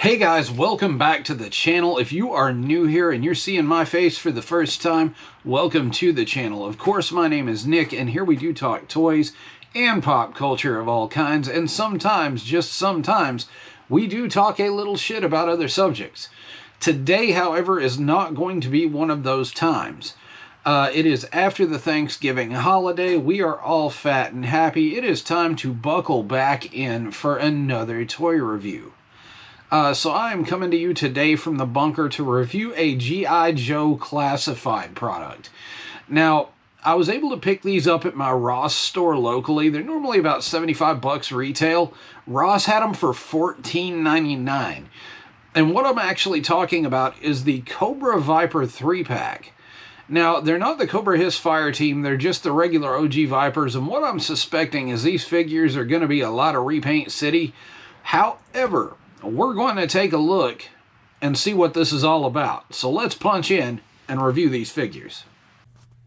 Hey guys, welcome back to the channel. If you are new here and you're seeing my face for the first time, welcome to the channel. Of course, my name is Nick, and here we do talk toys and pop culture of all kinds, and sometimes, just sometimes, we do talk a little shit about other subjects. Today, however, is not going to be one of those times. It is after the Thanksgiving holiday. We are all fat and happy. It is time to buckle back in for another toy review. So I am coming to you today from the bunker to review a G.I. Joe classified product. Now, I was able to pick these up at my Ross store locally. They're normally about 75 bucks retail. Ross had them for $14.99. And what I'm actually talking about is the Cobra Viper 3-pack. Now, they're not the Cobra Hiss Fire Team, they're just the regular OG Vipers, and what I'm suspecting is these figures are going to be a lot of Repaint City. However, we're going to take a look and see what this is all about. So let's punch in and review these figures.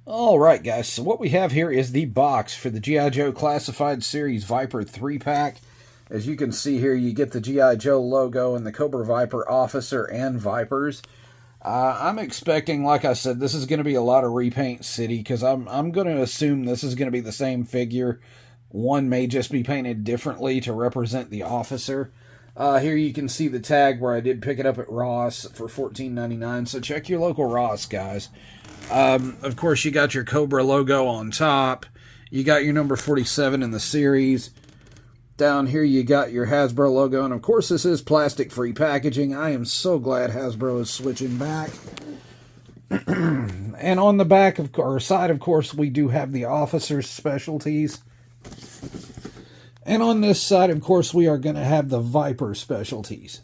Alright guys, so what we have here is the box for the G.I. Joe Classified Series Viper 3-pack. As you can see here, you get the G.I. Joe logo and the Cobra Viper Officer and Vipers. I'm expecting, like I said, this is going to be a lot of Repaint City, because I'm going to assume this is going to be the same figure. One may just be painted differently to represent the officer. Here you can see the tag where I did pick it up at Ross for $14.99, so check your local Ross, guys. Of course, you got your Cobra logo on top. You got your number 47 in the series. Down here you got your Hasbro logo, and of course this is plastic-free packaging. I am so glad Hasbro is switching back. And on the back, or side, of course, we do have the officer's specialties. And on this side, of course, we are going to have the Viper specialties.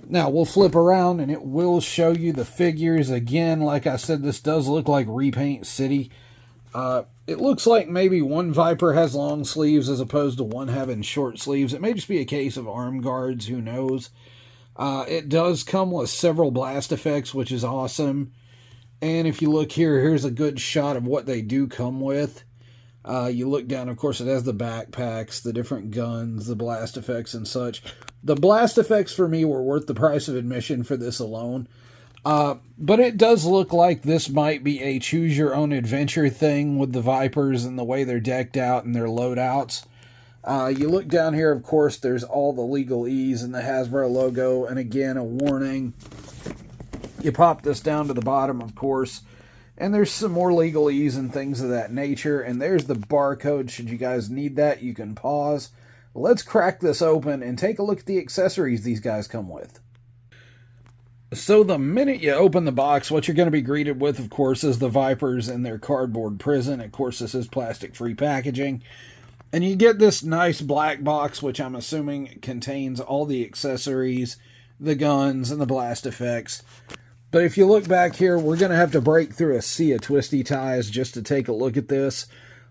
Now, we'll flip around and it will show you the figures. Again, like I said, this does look like Repaint City. It looks like maybe one Viper has long sleeves as opposed to one having short sleeves. It may just be a case of arm guards, who knows. It does come with several blast effects, which is awesome. And if you look here, here's a good shot of what they do come with. You look down, of course, it has the backpacks, the different guns, the blast effects and such. The blast effects for me were worth the price of admission for this alone. But it does look like this might be a choose-your-own-adventure thing with the Vipers and the way they're decked out and their loadouts. You look down here, of course, there's all the legalese and the Hasbro logo, and again, a warning. You pop this down to the bottom, of course, and there's some more legalese and things of that nature, and there's the barcode. Should you guys need that, you can pause. Let's crack this open and take a look at the accessories these guys come with. So the minute you open the box, what you're going to be greeted with, of course, is the Vipers in their cardboard prison. Of course, this is plastic-free packaging. And you get this nice black box, which I'm assuming contains all the accessories, the guns, and the blast effects. But if you look back here, we're going to have to break through a sea of twisty ties just to take a look at this.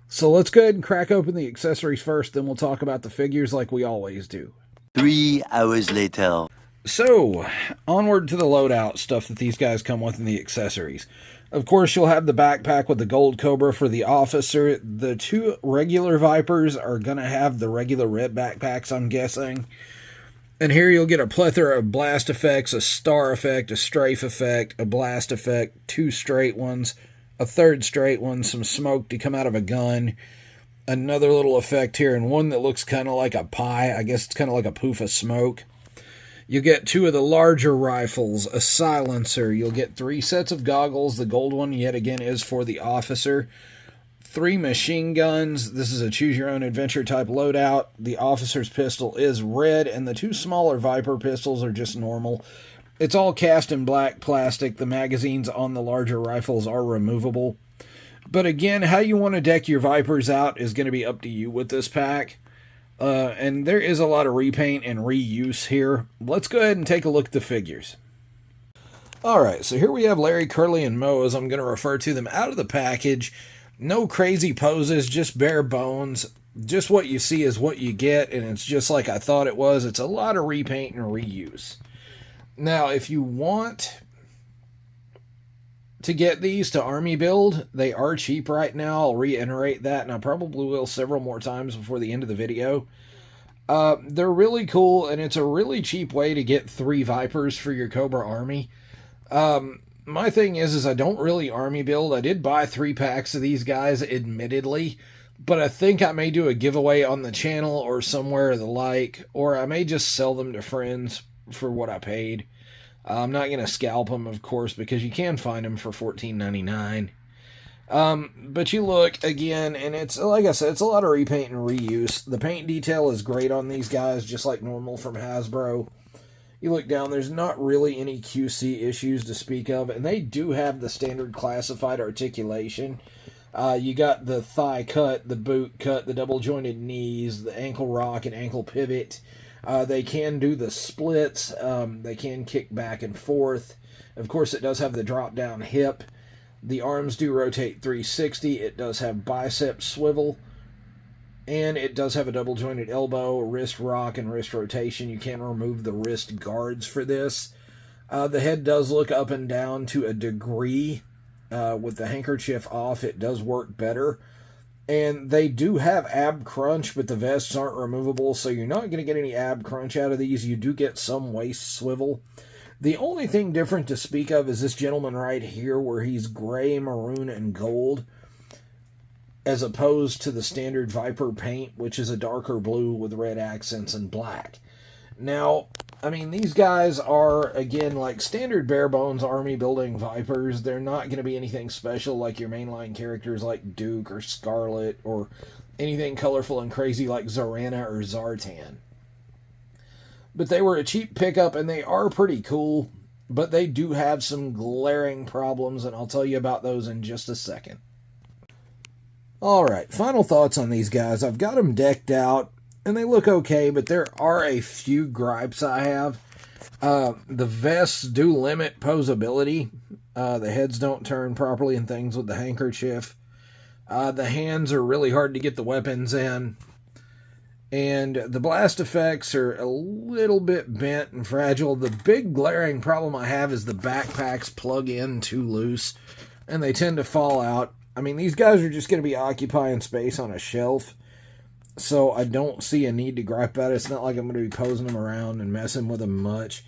So let's go ahead and crack open the accessories first, then we'll talk about the figures like we always do. 3 hours later. So, onward to the loadout stuff that these guys come with in the accessories. Of course, you'll have the backpack with the gold Cobra for the officer. The two regular Vipers are going to have the regular red backpacks, I'm guessing. And here you'll get a plethora of blast effects, a star effect, a strafe effect, a blast effect, 2 straight ones, a 3rd straight one, some smoke to come out of a gun, another little effect here, and one that looks kind of like a pie. I guess it's kind of like a poof of smoke. You get 2 of the larger rifles, a silencer. You'll get 3 sets of goggles. The gold one, yet again, is for the officer. 3 machine guns. This is a choose-your-own-adventure type loadout. The officer's pistol is red, and the 2 smaller Viper pistols are just normal. It's all cast in black plastic. The magazines on the larger rifles are removable. But again, how you want to deck your Vipers out is going to be up to you with this pack. And there is a lot of repaint and reuse here. Let's go ahead and take a look at the figures. Alright, so here we have Larry, Curly, and Moe, as I'm going to refer to them, out of the package. No crazy poses, just bare bones. Just what you see is what you get, and it's just like I thought it was. It's a lot of repaint and reuse. Now, if you want to get these to Army build, they are cheap right now. I'll reiterate that, and I probably will several more times before the end of the video. They're really cool, and it's a really cheap way to get 3 Vipers for your Cobra army. My thing is I don't really army build. I did buy 3 packs of these guys, admittedly, but I think I may do a giveaway on the channel or somewhere the like, or I may just sell them to friends for what I paid. I'm not going to scalp them, of course, because you can find them for $14.99. But you look again, and it's, like I said, it's a lot of repaint and reuse. The paint detail is great on these guys, just like normal from Hasbro. You look down, there's not really any QC issues to speak of, and they do have the standard classified articulation. You got the thigh cut, the boot cut, the double jointed knees, the ankle rock and ankle pivot. They can do the splits. They can kick back and forth. Of course, it does have the drop down hip. The arms do rotate 360. It does have bicep swivel. And it does have a double jointed elbow, wrist rock, and wrist rotation. You can remove the wrist guards for this. The head does look up and down to a degree. With the handkerchief off, it does work better. And they do have ab crunch, but the vests aren't removable, so you're not going to get any ab crunch out of these. You do get some waist swivel. The only thing different to speak of is this gentleman right here, where he's gray, maroon, and gold, as opposed to the standard Viper paint, which is a darker blue with red accents and black. Now, I mean, these guys are, again, like standard bare bones army building Vipers. They're not going to be anything special like your mainline characters like Duke or Scarlet, or anything colorful and crazy like Zorana or Zartan. But they were a cheap pickup, and they are pretty cool, but they do have some glaring problems, and I'll tell you about those in just a second. Alright, final thoughts on these guys. I've got them decked out, and they look okay, but there are a few gripes I have. The vests do limit posability. The heads don't turn properly and things with the handkerchief. The hands are really hard to get the weapons in. And the blast effects are a little bit bent and fragile. The big glaring problem I have is the backpacks plug in too loose, and they tend to fall out. I mean, these guys are just going to be occupying space on a shelf, so I don't see a need to gripe about it. It's not like I'm going to be posing them around and messing with them much.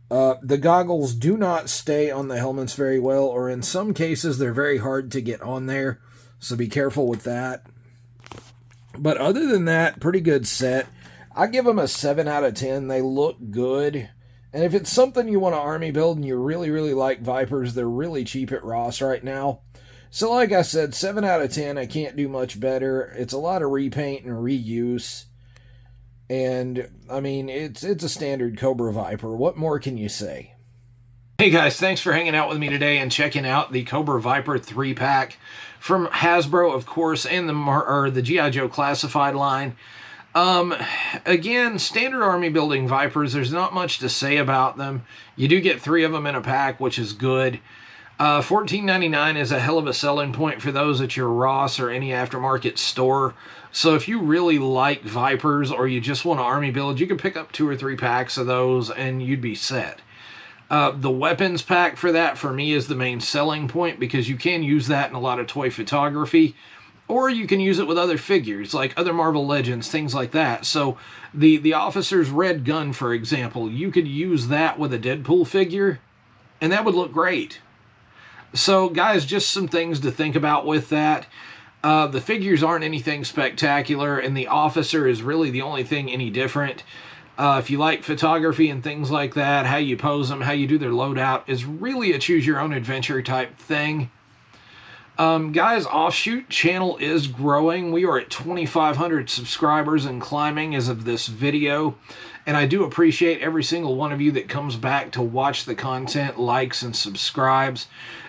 The goggles do not stay on the helmets very well, or in some cases they're very hard to get on there, so be careful with that. But other than that, pretty good set. I give them a 7 out of 10. They look good. And if it's something you want to army build and you really, really like Vipers, they're really cheap at Ross right now. So like I said, 7 out of 10. I can't do much better. It's a lot of repaint and reuse. And, I mean, it's a standard Cobra Viper. What more can you say? Hey guys, thanks for hanging out with me today and checking out the Cobra Viper 3-pack from Hasbro, of course, and the gijoe classified line. Again, standard army building Vipers, there's not much to say about them. You do get 3 of them in a pack, which is good. $14.99 is a hell of a selling point for those at your Ross or any aftermarket store. So if you really like Vipers or you just want to army build, you can pick up 2 or 3 packs of those and you'd be set. The weapons pack for that, for me, is the main selling point, because you can use that in a lot of toy photography, or you can use it with other figures, like other Marvel Legends, things like that. So the officer's red gun, for example, you could use that with a Deadpool figure, and that would look great. So, guys, just some things to think about with that. The figures aren't anything spectacular, and the officer is really the only thing any different. If you like photography and things like that, how you pose them, how you do their loadout is really a choose-your-own-adventure type thing. Guys, Offshoot channel is growing. We are at 2,500 subscribers and climbing as of this video. And I do appreciate every single one of you that comes back to watch the content, likes, and subscribes.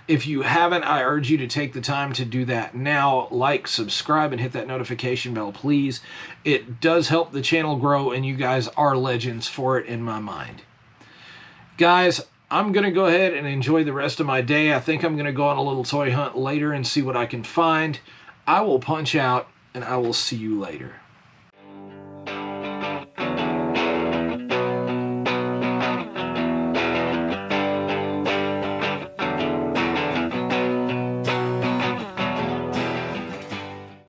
If you haven't, I urge you to take the time to do that now. Like, subscribe, and hit that notification bell, please. It does help the channel grow, and you guys are legends for it in my mind. Guys, I'm going to go ahead and enjoy the rest of my day. I think I'm going to go on a little toy hunt later and see what I can find. I will punch out, and I will see you later.